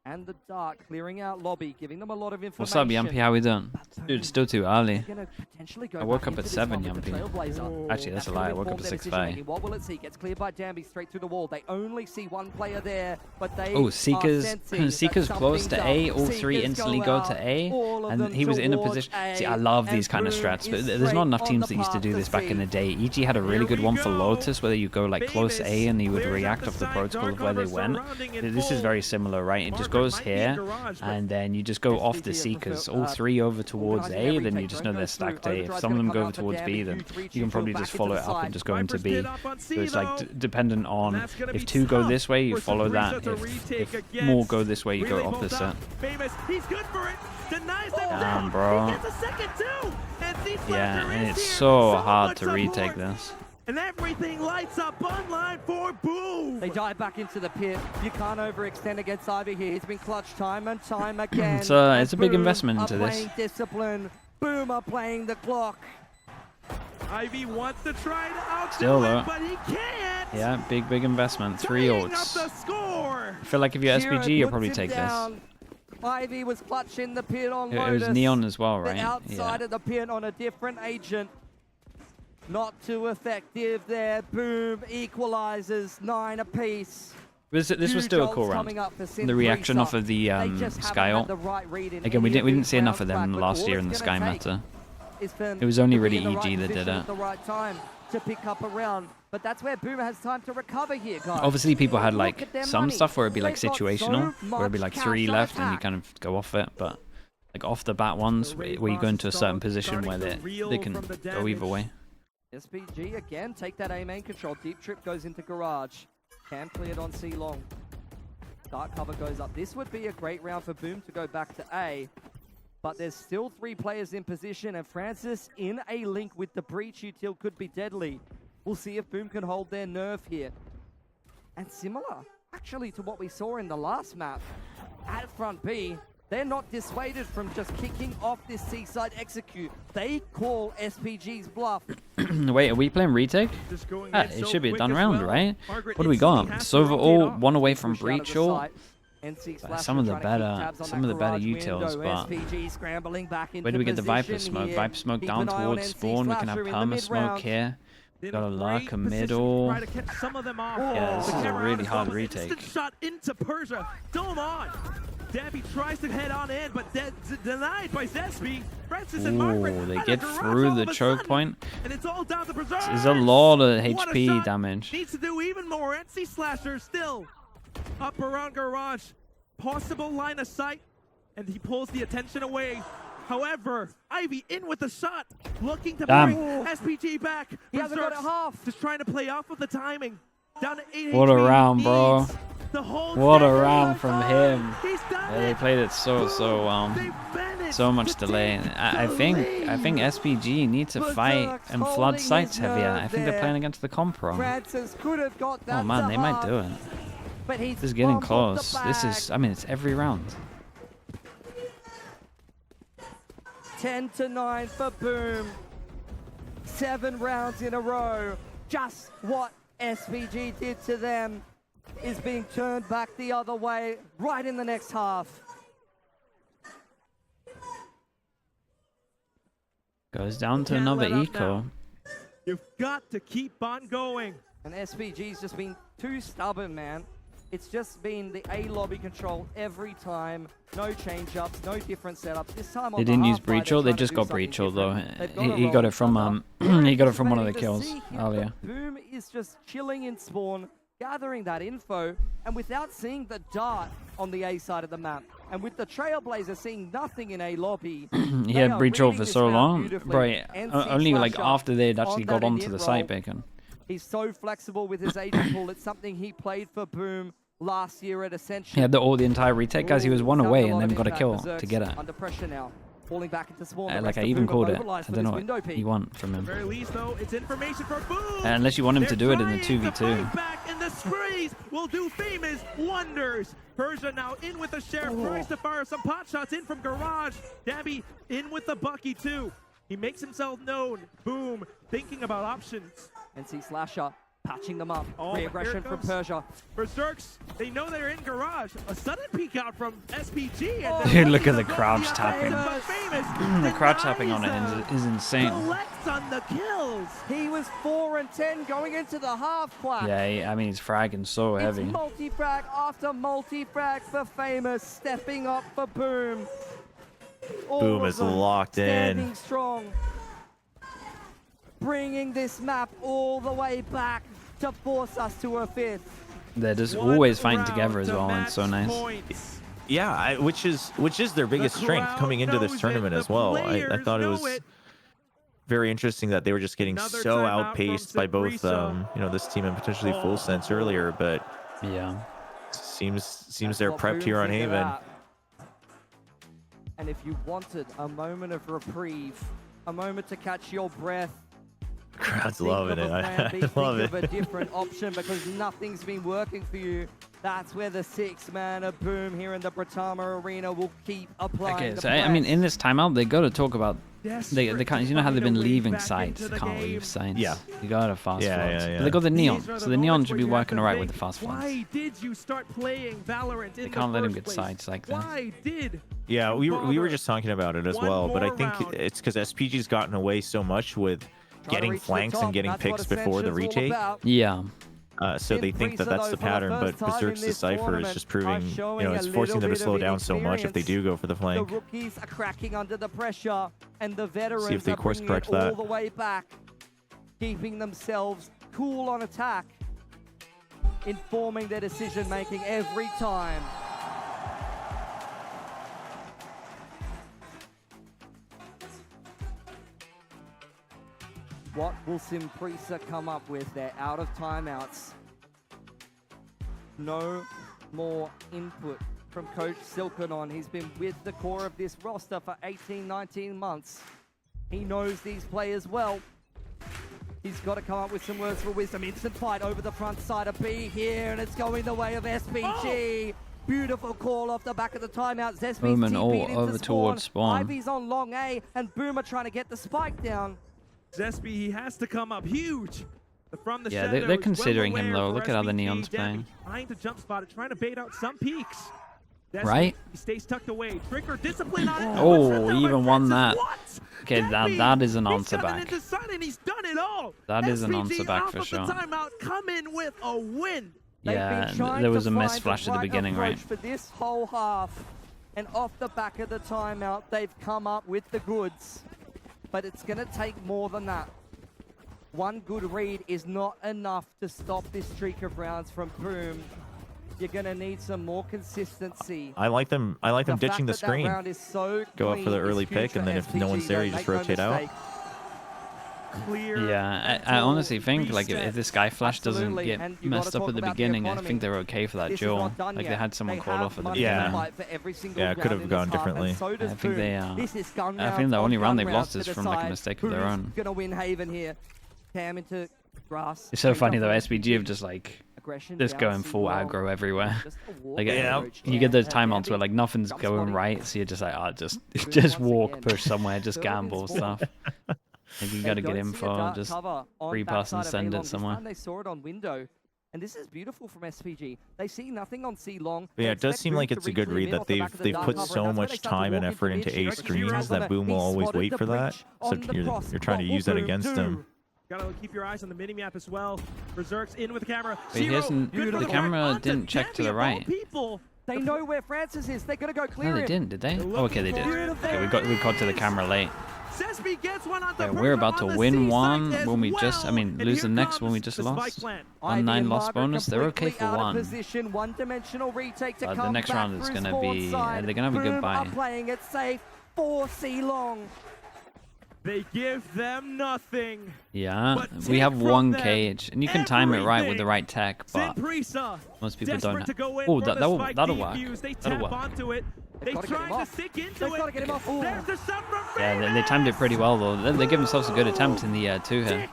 and the dark clearing out lobby, giving them a lot of information. What's up, Yumpy? How we doing? Dude, it's still too early. I woke up at 7, Yumpy. Actually, that's a lie. I woke up at 6:30. What will it see? Gets cleared by Danby straight through the wall. They only see one player there, but they Oh, Seeker's Seeker's close to A. All three instantly go to A, and he was in a position. See, I love these kind of strats, but there's not enough teams that used to do this back in the day. EG had a really good one for Lotus, where you go like close A, and he would react off the protocol of where they went. This is very similar, right? It just goes here, and then you just go off the Seekers. All three over towards A, then you just know they're stacked A. If some of them go over towards B, then you can probably just follow it up and just go into B. So it's like dependent on if two go this way, you follow that. If more go this way, you go opposite. Damn, bro. Yeah, and it's so hard to retake this. And everything lights up online for Boom. They dive back into the pit. You can't overextend against Ivy here. He's been clutched time and time again. It's a big investment into this. Playing discipline. Boom are playing the clock. Ivy wants to try to outdo Still though, but he can't. Yeah, big investment. 3 ults. I feel like if you're SPG, you'll probably take this. Ivy was clutching the pit on Lotus. It was Neon as well, right? The outside of the pit on a different agent. Not too effective there. Boom equalizes 9 apiece. This was still a cool round. The reaction off of the Sky ult. Again, we didn't see enough of them last year in the Sky meta. It was only really EG that did it. The right time to pick up a round, but that's where Boom has time to recover here, guys. Obviously, people had like some stuff where it'd be like situational, where it'd be like 3 left and you kind of go off it, but like off the bat ones where you go into a certain position where they can go either way. SPG again, take that A main control. Deep trip goes into garage. Cam cleared on C long. Dark cover goes up. This would be a great round for Boom to go back to A. But there's still 3 players in position, and Francis in a link with the breach util could be deadly. We'll see if Boom can hold their nerve here. And similar, actually, to what we saw in the last map at front B, they're not dissuaded from just kicking off this Seaside execute. They call SPG's bluff. Wait, are we playing retake? It should be a done round, right? What do we got? So overall, 1 away from breach ult. Some of the better utils, but where do we get the Viper smoke? Viper smoke down towards spawn. We can have perma smoke here. Got a Lark, a middle. Yeah, this is a really hard retake. Shot into Persia. Dome on. Dabby tries to head on in, but denied by Zespi. Francis and Margaret. They get through the choke point. And it's all down to Berserk. There's a lot of HP damage. Needs to do even more. NC Slasher still up around garage. Possible line of sight. And he pulls the attention away. However, Ivy in with the shot. Looking to bring SPG back. He hasn't got it half. Just trying to play off of the timing. Down to 8 What a round, bro. What a round from fun. him. Yeah, they played it so much delay. I think SPG need to fight and flood sites heavier. I think they're playing against the Compro. Oh man, they might do it. But this is getting close. This is, I mean, it's every round. 10-9 for Boom. 7 rounds in a row. Just what SPG did to them is being turned back the other way right in the next half. Goes down to another eco. You've got to keep on going. And SPG's just been too stubborn, man. It's just been the A lobby control every time. No change-ups, no different setups. This time they didn't use breach ult. They just got breach ult though. He got it from he got it from one of the kills earlier. Boom is just chilling in spawn, gathering that info, and without seeing the dart on the A side of the map, and with the Trailblazer seeing nothing in A lobby. He had breach ult for so long, bro. Only like after they'd actually got onto the site, Bacon. He's so flexible with his agent pool. It's something he played for Boom last year at Ascension. He had the entire retake, guys. He was 1 away and then got a kill to get it. Under pressure now. Falling back into spawn. Like I even called it. I don't know what you want from him. Very least, though, it's information for Boom. Unless you want him to do it in the 2v2. Back in the sprays will do famous wonders. Persia now in with the sheriff. Tries to fire some pot shots in from garage. Dabby in with the Bucky too. He makes himself known. Boom, thinking about options. NC Slasher Patching them up. Oh, but here Re-aggression it from comes. Persia. Berserks, they know they're in garage. A sudden peek out from SPG. And Dude, they're look looking at the to go crouch the tapping. offensive, but Famous The crouch tapping on denies it is insane. Collects on the kills. He was 4 and 10 going into the half, Quack. Yeah, I mean, he's fragging so It's heavy. multi-frag after multi-frag for Famous, stepping up for Boom. All Boom of is them locked standing in. strong. Bringing this map all the way back to force us to a 5th. They're just One always fighting round together as to well, and it's so match nice. points. Yeah, which is their biggest strength crowd coming into knows this it, tournament the as well. I players thought it know was it. very interesting that they were just getting Another so timeout from outpaced by both Simprisa. this team and potentially Full Sense earlier, but Yeah. seems That's they're what prepped Boom here on figured Haven. out. And if you wanted a moment of reprieve, a moment to catch your breath, Crowd's think loving of it. a plan B, I love think it. of a different option because nothing's been working for you. That's where the 6-man of Boom here in the Britama Arena will keep applying Okay, the so I mean, press. in this timeout, they got to talk about they Desperate can't. to You know how they've find been a way leaving back sites. into They the can't game. leave sites. Yeah. You gotta fast Yeah, forward. yeah, yeah. But they got the neon, These are so the the neon moments should where be you have working to alright with the think, fast ones. Why did you start playing Valorant in They the can't let him first get place? sides like this. Why did Yeah, we were bother just talking about it as one well, but I more think round? it's because SPG's gotten away so much with Trying to getting reach the flanks top, and getting that's what picks before the Ascension's all retake. about. Yeah. So they think that Simprisa, that's though, the for the pattern, but first time in Berserk's this Decipher is tournament, just are proving, showing it's a forcing them little to slow bit of down so much if they experience. do go for the The flank. rookies are cracking under the pressure, and the veterans See if they are course bringing it correct that. all the way back, keeping themselves cool on attack, informing their decision-making every time. What will Simprisa come up with? They're out of timeouts. No more input from Coach Silkenon. He's been with the core of this roster for 18, 19 months. He knows these players well. He's got to come up with some words for wisdom. Instant fight over the front side of B here, and it's going the way of SPG. Beautiful call off the back of the timeout. Zespy's Boom and all TP'd into over towards spawn. Ivy's on long A, and Boomer trying to get the spike down. Zespy, he has to come up huge. From the Yeah, they're shadows, considering him, aware though. for Look at how the SPG. Neon's Debbie playing. Trying to jump spot it, trying to bait out some peaks. Zespy, Right? He stays tucked away. Trigger discipline on it. Oh, he even won that. What? Okay, Zespy, that is an he's answer gotten back. into sun and he's done it all. That is an SPG answer back off for of sure. The timeout, come in with a win. They've Yeah, been trying there was to a miss find flash the at the right beginning, right? approach for this whole half, and off the back of the timeout, they've come up with the goods. But it's going to take more than that. One good read is not enough to stop this streak of rounds from Boom. You're going to need some more consistency. I like them ditching the fact that screen. round is so Go up for the clean is early huge pick, for and then if no SPG, one's there, though, you just make no rotate out. mistake. Clear. Yeah, I until honestly think like if reset. this Sky Flash doesn't Absolutely, and get you gotta messed up talk at the about the beginning, I economy. think they're okay for that This is duel. not done Like they yet. had someone They call have off at the money in the beginning. fight for every single Yeah, it could round have in gone this half, and differently. so does I think they, Boom. This is gun I round think the on only round gun they've round lost to is from like a decide mistake of their who's own. gonna win Haven here. Cam into grass. It's so straight funny up though. on SPG have just like aggression, just going bouncing full well. aggro everywhere. Just a walk Like Yeah. approach. you get those And timeouts where like nothing's jump going spotting. right, so you're just like, oh, just Boom just once walk, again. push somewhere, just Third in gamble spawn. stuff. Like you They got to get don't see a info, dark just cover on free pass and backside of send A-Long. it This somewhere. time they saw it on window. And this is beautiful from SPG. They see nothing on C-Long. But yeah, They it does expect seem Boom like to it's a reach good the read mid that off the back of the they've dark put cover, so and that's where much they start to time and walk effort into into A mid. screens Heroes that Boom will He's always spotted wait the for that. breach So on the cross. you're trying to What use will that Boom against do? them. Gotta keep your eyes on the minimap as well. Berserk's in with the camera. But he Zero, hasn't- good for the the camera mark. Onto didn't check to the Debbie of all right. people. They know where Francis is. They're going to go clear No, they him. didn't, did they? They're Oh, okay, they did. looking for Okay, we got to the camera late. Zespy gets one on the Yeah, we're about to on the win C one side as when we well. just, I mean, And lose the here next when we comes just the spike lost. plant. On Ivy 9 and loss Margaret bonus, they're okay completely for out of one. position. One-dimensional retake to The come next back round is through gonna spawn be- side. they're gonna have a good Boom buy. are playing it safe for C-Long. They give them nothing. Yeah, But we take have from one them cage, and you can time it right with the everything. right tech, but Simprisa, most people desperate don't. to go in Oh, for the that'll spike work. defuse. They That'll tap work. onto it. They gotta get try him to off. stick into They've it. gotta get him off. Ooh. There's the shot from Yeah, they timed it pretty well though. They give themselves a good attempt in the 2 here.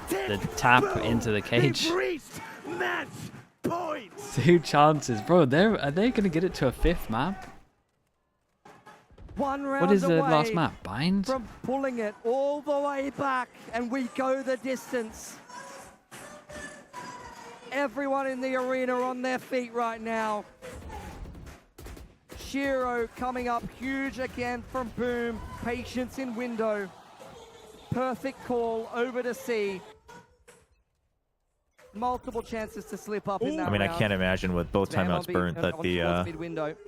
Tick, The tick, tap boom. into the cage. They've reached match points. 2 chances, bro. Are they gonna get it to a 5th map? One round What is the away last map? Bind? from pulling it all the way back, and we go the distance. Everyone in the arena on their feet right now. Shiro coming up huge again from Boom. Patience in window. Perfect call over to C. Multiple chances to slip up in that I mean, round. I can't imagine with both timeouts burnt that the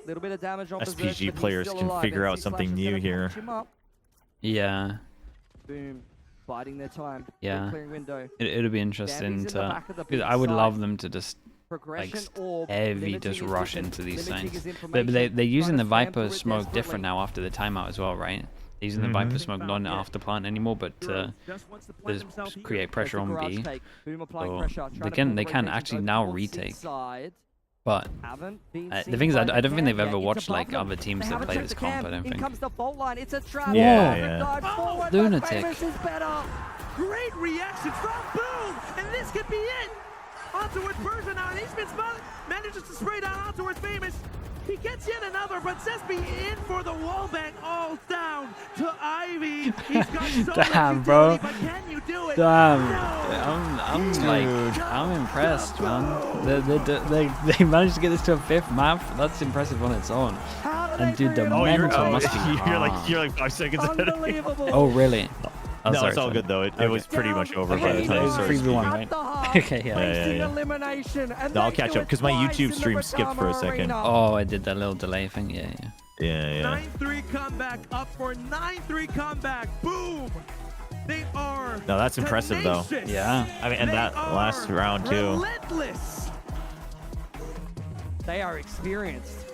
little bit of damage on Berserk, SPG but he's players still can alive. figure NC out something Flash is new gonna here. punch him up. Yeah. Boom. Biding their time. Yeah. Clearing window. It'll be interesting Danny's in the to. back of the Because big I would side. love them to just Progression like orb, heavy limiting just his rush vision, into these limiting things. his They're information, using the trying to slam Viper through it smoke desperately. different now after the timeout as well, right? They're using the Viper smoke not after plant anymore, but to just create pressure on B. So they can actually now retake. But the thing is, I don't think they've ever watched like other teams that play this comp. I don't In think. comes the fault line. It's a trap. Yeah, Perfect yeah. dive forward, but Lunatic. Famous is better. Great reaction from Boom, and this could be it. On towards Persia now, and he's been spotted. Manages to spray down on towards Famous. He gets yet another, but Zesby in for the wallbang, all down to Ivy. He's got so Damn, much bro. utility, but can you do it? Damn, No. I'm impressed, man. They managed to get this to a 5th map. That's impressive on its own. How do And they dude, the do it? momentum must be you're like 5 seconds ahead of me. Unbelievable. Oh really? Oh, No, sorry, it's all sorry. good though. It was pretty much over by the Okay, time it it was started. 3v1, At right? the heart, Okay, yeah. facing yeah. elimination, and No, I'll they catch do up, it 'cause my twice YouTube in the stream skipped for a Brikama second. Arena. Oh, I did that little delay thing. Yeah, yeah. Yeah. 9-3 comeback, up for 9-3 comeback. Boom. They are. No, that's impressive though. tenacious. Yeah. I mean, and They that last are round too. Relentless. They are experienced.